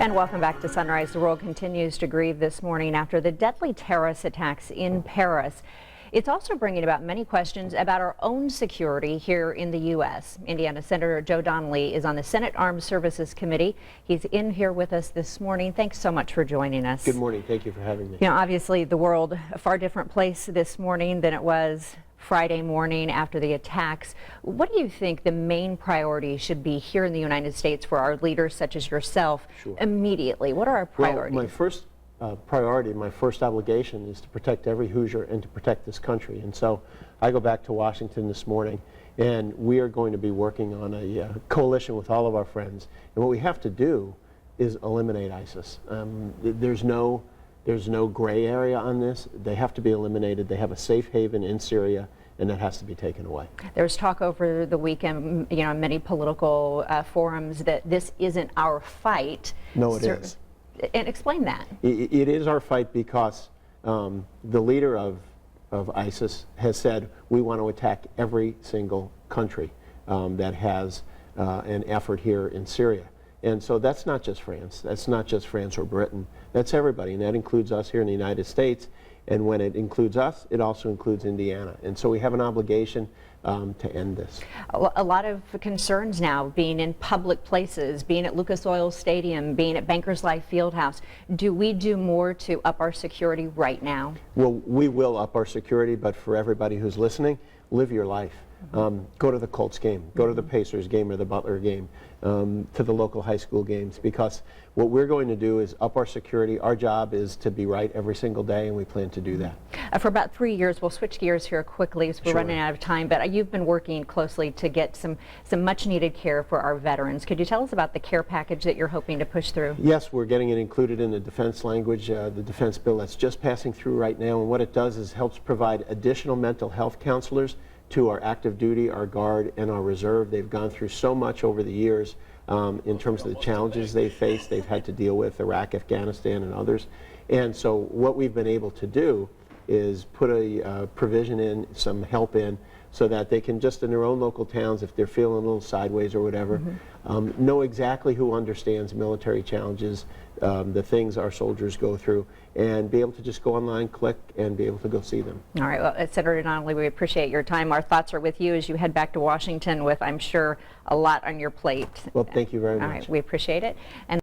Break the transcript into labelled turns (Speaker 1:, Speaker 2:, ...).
Speaker 1: And welcome back to Sunrise. The world continues to grieve this morning after the deadly terrorist attacks in Paris. It's also bringing about many questions about our own security here in the U.S. Indiana Senator Joe Donnelly is on the Senate Armed Services Committee. He's in here with us this morning. Thanks so much for joining us.
Speaker 2: Good morning. Thank you for having me.
Speaker 1: You know, obviously the world a far different place this morning than it was Friday morning after the attacks. What do you think the main priority should be here in the United States for our leaders such as yourself?
Speaker 2: Sure.
Speaker 1: Immediately? What are our priorities?
Speaker 2: Well, my first priority, my first obligation is to protect every Hoosier and to protect this country. And so I go back to Washington this morning, and we are going to be working on a coalition with all of our friends. And what we have to do is eliminate ISIS. There's no gray area on this. They have to be eliminated. They have a safe haven in Syria, and that has to be taken away.
Speaker 1: There's talk over the weekend, you know, many political forums that this isn't our fight.
Speaker 2: No, it is.
Speaker 1: And explain that.
Speaker 2: It is our fight because the leader of ISIS has said we want to attack every single country that has an effort here in Syria. And so that's not just France. That's not just France or Britain. That's everybody, and that includes us here in the United States. And when it includes us, it also includes Indiana. And so we have an obligation to end this.
Speaker 1: A lot of concerns now, being in public places, being at Lucas Oil Stadium, being at Bankers Life Fieldhouse. Do we do more to up our security right now? Well,
Speaker 2: we will up our security, but for everybody who's listening, live your life. Go to the Colts game, go to the Pacers game or the Butler game, to the local high school games, because what we're going to do is up our security. Our job is to be right every single day, and we plan to do that.
Speaker 1: For about 3 years, we'll switch gears here quickly as we're running out of time, but you've been working closely to get some much needed care for our veterans. Could you tell us about the care package that you're hoping to push through?
Speaker 2: Yes, we're getting it included in the defense language, the defense bill that's just passing through right now, and what it does is helps provide additional mental health counselors to our active duty, our guard, and our reserve. They've gone through so much over the years in terms of the challenges they face. They've had to deal with Iraq, Afghanistan, and others. And so what we've been able to do is put a provision in, some help in, so that they can just in their own local towns, if they're feeling a little sideways or whatever, know exactly who understands military challenges, the things our soldiers go through, and be able to just go online, click, and be able to go see them.
Speaker 1: All right, well, Senator Donnelly, we appreciate your time. Our thoughts are with you as you head back to Washington with, I'm sure, a lot on your plate.
Speaker 2: Well, thank you very much.
Speaker 1: All right, we appreciate it. And